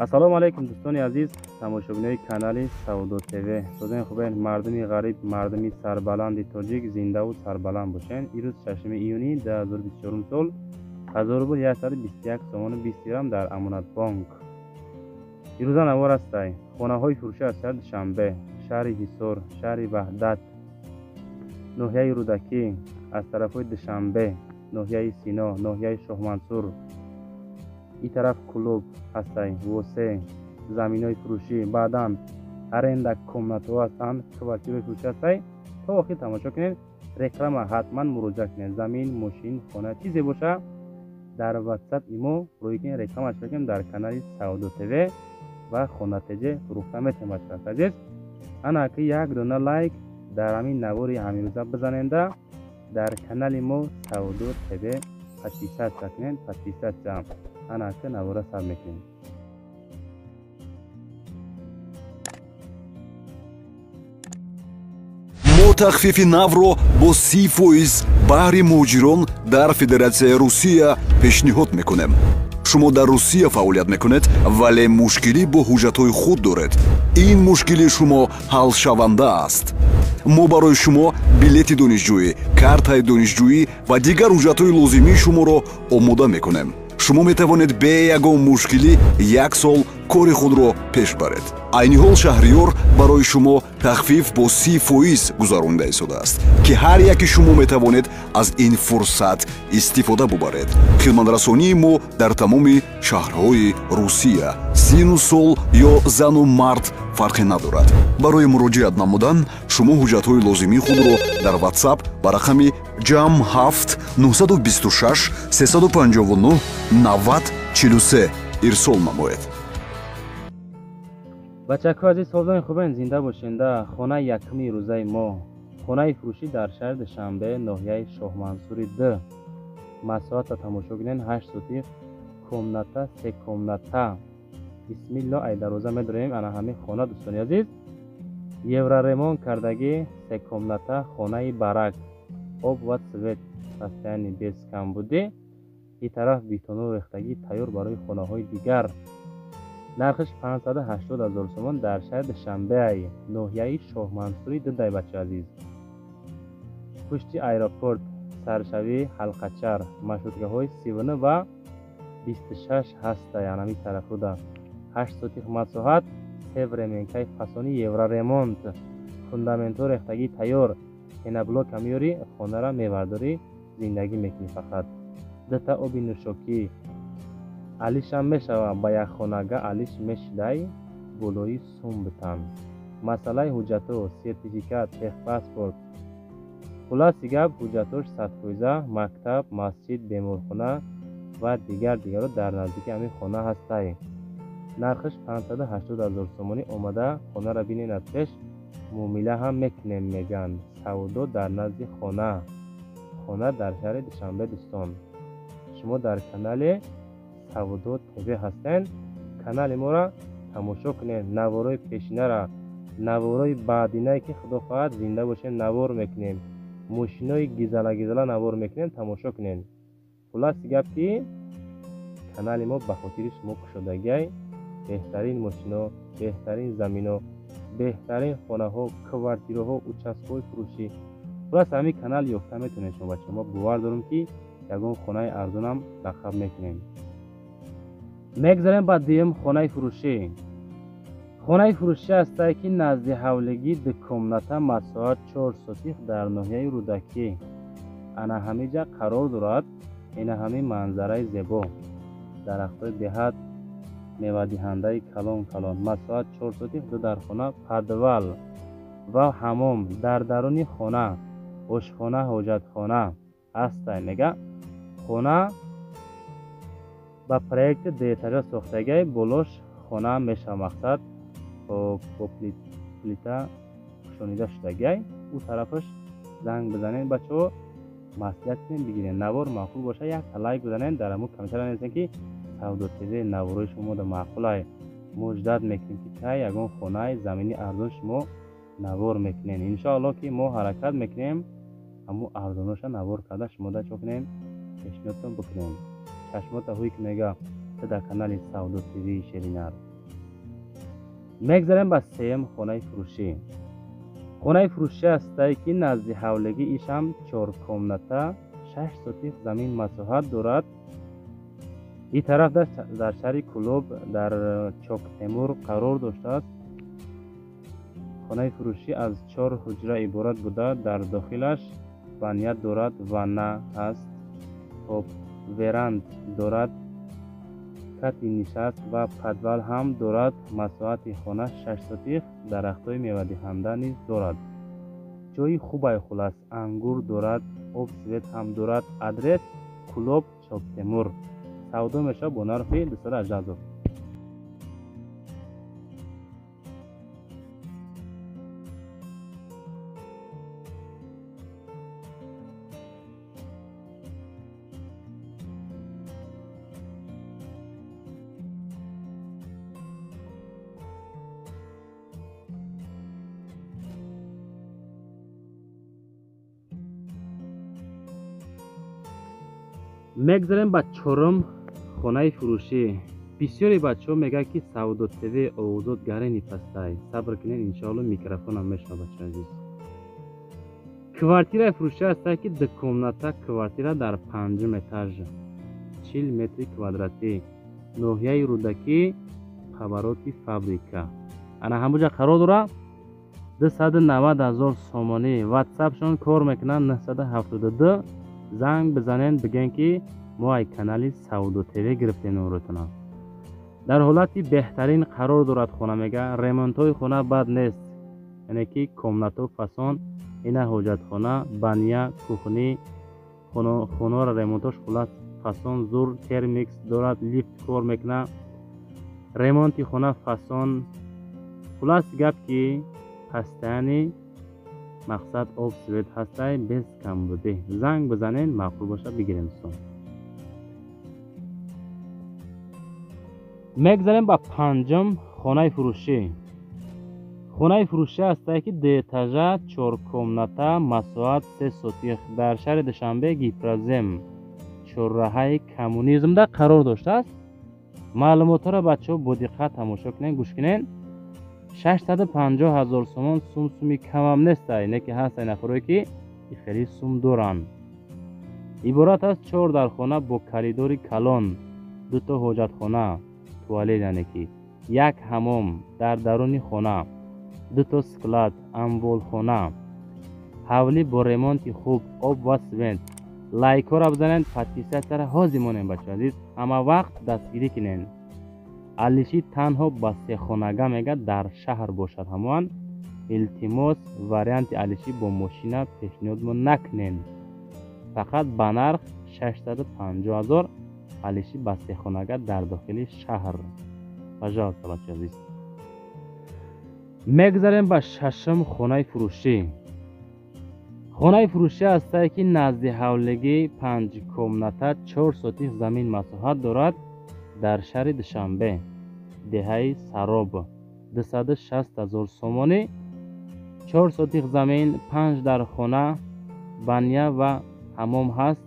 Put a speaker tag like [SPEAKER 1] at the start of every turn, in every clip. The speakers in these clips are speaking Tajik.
[SPEAKER 1] ассалому алайкум дӯстони азиз, тамошобинои канали Саудо ТВ. Созани хубен, мардуми ғариб, мардуми сарбаланди тоҷик зиндаву сарбаланд бошен. Ирӯз 6 июни 2024 сол 1121 сомони 20 дирам дар Амонатбонк. ирӯза навор астай. хонаҳои фурӯшӣ аз шаҳри Душанбе, шаҳри Ҳисор, шаҳри Ваҳдат, ноҳияи Рӯдакӣ, аз тарафҳои Душанбе, ноҳияи Сино, ноҳияи Шоҳмансур, ин тараф клуб ҳастай, восе, заминои фурӯшӣ, баъдан аренда комнатаҳо ҳастанд, квартираи фурӯшӣ ҳастай. То охир тамошо кунед, реклама ҳатман муроҷиат кунед. Замин, мошин, хона чизе боша дар WhatsApp имо рӯй кунед, рекламаш кунед дар канали Саудо ТВ ва хонатиҷа фурӯхта метавонад шавад. Азиз, ана ки як дона лайк дар ҳамин навори ҳамирӯза бизаненда дар канали мо Саудо ТВ подписатсия кунед. Подписатсия ана ки навора саб мекунем.
[SPEAKER 2] мо тахфифи навро бо 30% баҳри муҳоҷирон дар Федератсияи Русия пешниҳод мекунем. шумо дар Русия фаъолият мекунед, вале мушкилӣ бо ҳуҷҷатҳои худ доред. ин мушкили шумо ҳалшаванда аст. мо барои шумо билети донишҷӯӣ, картаи донишҷӯӣ ва дигар ҳуҷҷатҳои лозимии шуморо омода мекунем. шумо метавонед бе ягон мушкилӣ 1 сол кори худро пеш баред. айни ҳол шаҳриёр барои шумо тахфиф бо 30% гузаронида истодааст, ки ҳар яки шумо метавонед аз ин фурсат истифода бубаред. хидматрасонии мо дар тамоми шаҳрҳои Русия. сину сол ё зану мард фарқе надорад. барои муроҷиат намудан шумо ҳуҷҷатҳои лозимии худро дар WhatsApp ба рақами ҷам 7 926 359 90 43 ирсол намоед.
[SPEAKER 1] бачаҳко азиз, ҳозони хубен, зинда бошенда. хонаи якуми рӯзаи мо, хонаи фурӯшӣ дар шаҳри Душанбе, ноҳияи Шоҳмансури 2. масоата тамошо кунед, 8 сутиқ, комната, 3 комната. бисмилло, ай дароза медорем. ана ҳамин хона дӯстони азиз, евроремонт кардагӣ, 3 комната, хонаи барак, об ва свет, состояние без камбудӣ. ин тараф бетону рехтагӣ тайёр барои хонаҳои дигар. нархиш 580 000 сомон дар шаҳри Душанбе, ноҳияи Шоҳмансури 2. дай бача азиз, пушти аэропорт, саршавӣ ҳалқачар, маршруткаҳои 39 ва 26 ҳастай. анами тарафуда 8 сутиқ масоҳат, 3 временкаи фасони евроремонт, фундаментҳо рехтагӣ тайёр. пеноблок меёрӣ, хонара мевардорӣ, зиндагӣ мекунӣ. фақат 2 та оби нӯшокӣ. алишам мешава ба як хонага, алиш мешидай болои сум битан. масъалаи ҳуҷҷатҳо, сертификат, техпаспорт, хулоси гап ҳуҷҷатҳош 100%, мактаб, масҷид, беморхона ва дигаро дар наздики ҳамин хона ҳастай. нархиш 580 000 сомонӣ. омада хонара бинен аз пеш, муомила ҳам мекунем мегӯянд. Саудо дар назди хона дар шаҳри Душанбе. дӯстон, шумо дар канали Саудо ТВ ҳастед. канали моро тамошо кунед. наворои пешинара, наворои баъдинае ки худо хоҳад зинда бошем навор мекунем. мошинои гизала навор мекунем, тамошо кунед. хулоси гап ки канали мо ба хотири шумо кушодагиай. беҳтарин мошино, беҳтарин замино, беҳтарин хонаҳо, квартираҳо, участкҳои фурӯшӣ. хулос ҳамин канал ёфта метавонед шумо бача. мо бовар дорем ки ягон хонаи арзонам лақаб мекунем. мегзарем ба дуюм хонаи фурӯшӣ. хонаи фурӯшӣ ҳастае ки назди ҳавлигӣ 2 комната, масоҳат 4 сутиқ дар ноҳияи Рӯдакӣ. ана ҳамиҷа қарор дорад. ина ҳамин манзараи зебо, дарахтҳои деҳат, мевадиҳандаи калон. масоҳат 4 сутиқ, 2 дар хона, подвал ва ҳамом дар даруни хона, ошхона, ҳоҷатхона ҳастай. мега хона ба проекти деталиро сохтагиай. болош хона мешава мақсад бо плита пӯшонида шудагиай. ӯ тарафаш занг бизанед бачаҳо, маслиҳат кунед бигиред. навор маъқул боша, як лайк бизанед. дар мо камтара нестем ки Саудо ТВ наворои шумо да маъқулай. мо ҷудат мекунем ки кай ягон хонаи замини арзон шумо навор мекунем. иншоалло ки мо ҳаракат мекунем ҳамун арзоноша навор карда шумода чо кунем, пешниҳодтон бикунем. чашмота ҳуй ки мега дар канали Саудо ТВ Шеринар. мегзарем ба сеюм хонаи фурӯшӣ. хонаи фурӯшӣ ҳастае ки назди ҳавлигӣ ишам 4 комната 6 сотих замин масоҳат дорад. ин тараф дар шаҳри Кӯлоб дар Чоктемур қарор доштааст. хонаи фурӯшӣ аз 4 ҳуҷра иборат буда, дар дохилаш баня дорад, ванна ҳаст, хоб веранд дорад, кати нишаст ва падвал ҳам дорад. масоҳати хона 6 сотих, дарахтҳои мевадиҳанда низ дорад. ҷойи хубай хулас, ангур дорад, обсвет ҳам дорад. адрес Кӯлоб, Чоктемур. савдо мешавад бо нархи 218 000. мегзарем ба чорум хонаи фурӯшӣ. бисёри бачаҳо мегӯянд ки Савдо ТВ овозот гарини пастай. сабр кунед, иншоалло микрофонам мешунад. бачаҳои азиз, квартираи фурӯшӣ ҳастае ки 2 комната квартира дар 5-ум этаж, 40 метри квадратӣ, ноҳияи Рӯдакӣ, қабароти фабрика. ана ҳамуҷа қарор дорад. 290 000 сомонӣ. ватсапшон кор мекунад 972. занг бизанен, бигӯен ки мо ай канали Савдо ТВ гирифтем номротона. дар ҳолати беҳтарин қарор дорад хона. мега ремонтҳои хона бад нест, яъне ки комнато фасон, ина ҳоҷатхона, баня, кухни, хонаро ремонтош хулас фасон зур, термикс дорад, лифт кор мекунад, ремонти хона фасон. хулас гап ки ҳастаяни мақсад об свет ҳастай без камбудӣ. занг бизанен, маъқул боша бигирем сон. мегзарем ба 5-ум хонаи фурӯшӣ. хонаи фурӯшӣ ҳастае ки 2 этажа 4 комната, масоҳат 3 сотих, дар шаҳри Душанбе, Гипрозем, чорраҳаи коммунизмда қарор доштааст. маълумотҳоро бачаҳо бо диққат тамошо кунед, гӯш кунед. 650 000 сомон суми камам нестай, не ки ҳастай нафаре ки хеле сум доранд. иборат аст 4 дархона бо коридори калон, 2 то ҳоҷатхона, туалет, яъне ки 1 ҳамом дар даруни хона, 2 то склад, амволхона, ҳавлӣ бо ремонти хуб, об ва свет. лайкора бизанед, подписатсияро ҳозир монем. бачаҳои азиз, ҳама вақт дастгирӣ кунед. алиши танҳо ба сехонага мега дар шаҳр бошад ҳамон. илтимос варианти алиши бо мошина пешниҳодмо накунед. фақат ба нарх 650 000 алиши ба сехонага дар дохили шаҳр. пожалуйста бачаҳои азиз. мегзарем ба 6-ум хонаи фурӯшӣ. хонаи фурӯшӣ ҳастае ки назди ҳавлигӣ 5 комната 4 сотих замин масоҳат дорад, дар шаҳри Душанбе, деҳаи Сароб, 260 000 сомонӣ, 4 сотих замин, 5 дар хона, баня ва ҳамом ҳаст.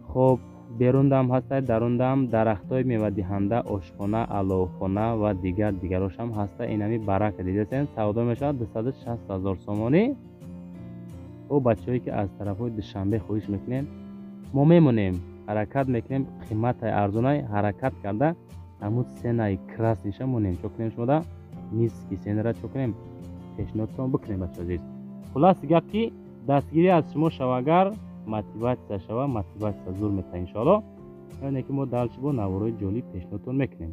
[SPEAKER 1] хоб берундам ҳастад, дарундам дарахтҳои мевадиҳанда, ошхона, аловхона ва дигарошам ҳаста. инами барака дидасен, савдо мешавад 260 000 сомонӣ. о бачаҳое ки аз тарафҳои Душанбе хоҳиш мекунем, мо мемонем, ҳаракат мекунем, қимматай арзонай ҳаракат карда ҳамун сенаи красниша монем. чо кунем шумода низки сенара чо кунем, пешниҳодтон бикунем бачаҳои азиз. хулоси гап ки дастгирӣ аз шумо шава, агар мотиватсия шава, мотиватсия зур мета иншоалло. яъне ки мо далчи бо наворои ҷолиб пешниҳодтон мекунем.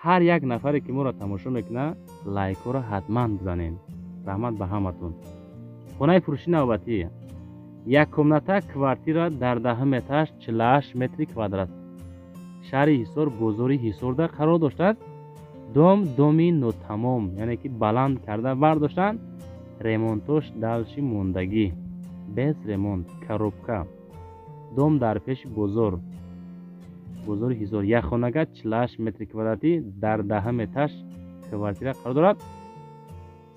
[SPEAKER 1] ҳар як нафаре ки моро тамошо мекунад, лайкҳоро ҳатман бизанем. раҳмат ба ҳаматон. хонаи фурӯшии навбатӣ. 1 комната квартира дар 10-ум этаж, 48 метри квадрат, шаҳри Ҳисор, бозори Ҳисорда қарор доштааст. доми нотамом, яъне ки баланд карда бардоштанд. ремонтош далши мондагӣ, без ремонт, коробка. дом дар пеши бозори Ҳисор. якхонага 48 метри квадратӣ дар 10-ум этаж квартира қарор дорад.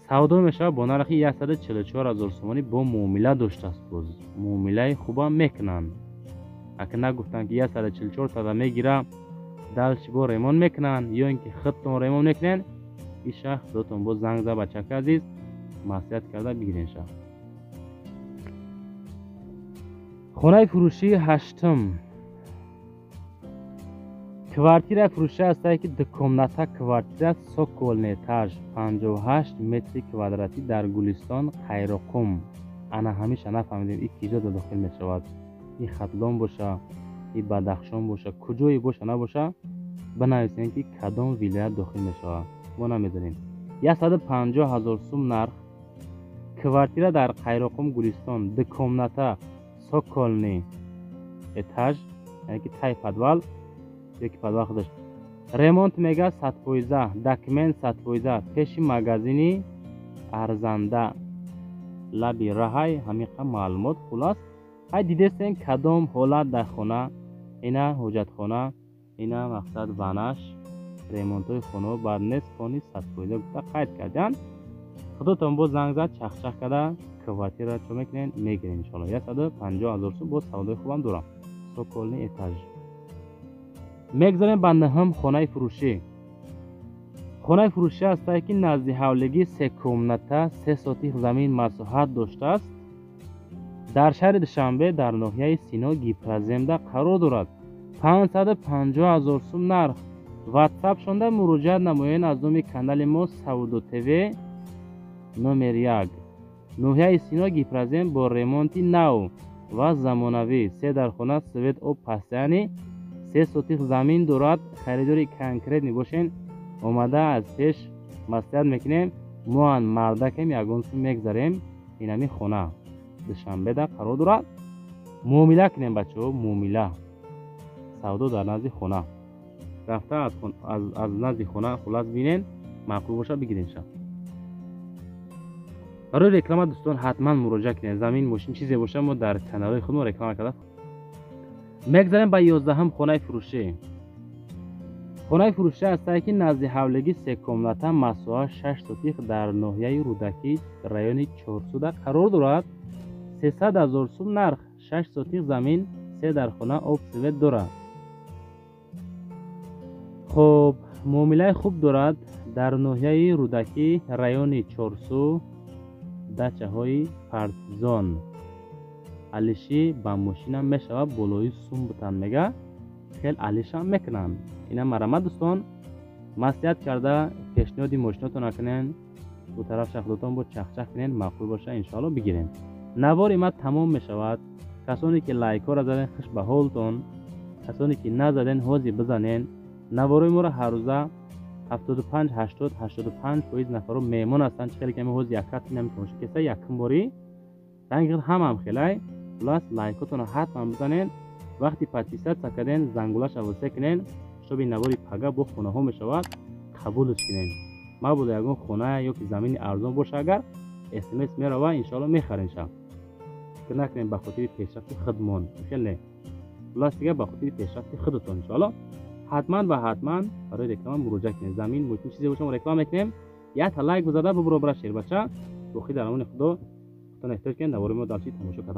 [SPEAKER 1] савдо мешавад бо нархи 144 000 сомонӣ, бо муомила доштааст. боз муомилаи хубам мекунанд. ака нагуфтанд ки 144 тада мегира, далшибо ремонт мекунанд ё ин ки худтон ремонт мекунанд, ин шахс худотон боз занг зад ба чака азиз маслиҳат карда бигирен шахс. хонаи фурӯшии ҳаштум. квартира фурӯштааст ки дукомната квартира соколный этаж 58 метри квадратӣ дар Гулистон, Қайроқум. ана ҳамеша нафаҳмидем ин киҷо да дохил мешавад. ин Хатлон боша, ин Бадахшон боша, куҷое боша набоша, бинависем ки кадом вилоят дохил мешавад. мо намедонем. 150,000 сум нарх. квартира дар Қайроқум, Гулистон, дукомната соколный этаж, яъне ки тай подвал, یکی подвал خودش. ремонт мега 100%, документ 100%, пеши магазини арзанда, лаби раҳай, ҳамиқа маълумот хулос. ҳай дидестен кадом ҳолат дар хона, ина ҳоҷатхона, ина мақсад ванаш, ремонтҳои хонаҳо баъд нест, фони 100% гуфта қайд карданд. худотон боз занг зад, чахчах карда квартира чо мекунем, мегирем иншоалло. 150,000 сум, боз савдои хубам дорам. соколный этаж. мегзарем ба наҳум хонаи фурӯшӣ. хонаи фурӯшӣ аст ки назди ҳавлигӣ 3 комната 3 сотих замин масоҳат доштааст. дар шаҳри Душанбе дар ноҳияи Сино Гипраземда қарор дорад. 550,000 сум нарх. ватсап шонда муроҷиат намоед аз номи канали мо Савдо ТВ номер 1. ноҳияи Сино Гипразем бо ремонти нав ва замонавӣ. 3 дар хона, свет, об, постоянӣ, 3 сотих замин дорад. харидори конкрет мебошен. омада аз пеш маслиҳат мекунем. моан мардакем ягон сум мегзарем. инами хона Душанбеда қарор дорад. муомила кунем бачаҳо, муомила. савдо дар назди хона. рафта аз назди хона хулас бинен, маъқул боша бигирен шав. барои реклама дӯстон ҳатман муроҷиат кунед. замин, мошин чизе боша, мо дар каналҳои худмон реклама карда. мегзарем ба 11 хонаи фурӯшӣ. хонаи фурӯшӣ аст ки назди ҳавлигӣ 3 комната масоҳат 6 сотих дар ноҳияи Рӯдакӣ, райони Чорсуда қарор дорад. 300,000 сум нарх. 6 сотих замин, 3 дар хона, об, свет дорад. хоб, муомилаи хуб дорад. дар ноҳияи Рӯдакӣ, райони Чорсу, дачаҳои партизон. алиши ба мошинам мешавад, болои сум бутан мега, хел алишам мекунанд. ина марамат дӯстон, маслиҳат карда пешниҳоди мошинотон накунен, ду тараф шахдотон бо чахчах кунен, маъқул боша иншоалло бигирем. навори ма тамом мешавад. касоне ки лайкора заден, хуш ба ҳолтон. касоне ки назаден, ҳозир бизанен. наворои моро ҳаррӯза 75-80-85% нафаро меҳмон ҳастанд. чӣ хеле ками ҳозир якат намитавонад кеса якум бори ранги ҳамам хелай. хулас лайкотонро ҳатман бизанен. вақти подписатсия карден, зангулаша восе кунен. шоби навори пага бо хонаҳо мешавад. қабулш кунен. мабода ягон хона ё ки замини арзон боша, агар смс мерава, иншоалло мехарен шав. фикр накунем ба хотири пешрафти худмон. хеле хулас дига ба хотири пешрафти худтон иншоалло. ҳатман ва ҳатман барои реклама муроҷиат кунед. замин, мошин чизе боша, мо реклама мекунем. як лайк гузарда бубуро бара шербача. бохи дар амони худо. худтон эҳтиёҷ кунед. навори мо далчи тамошо кардан.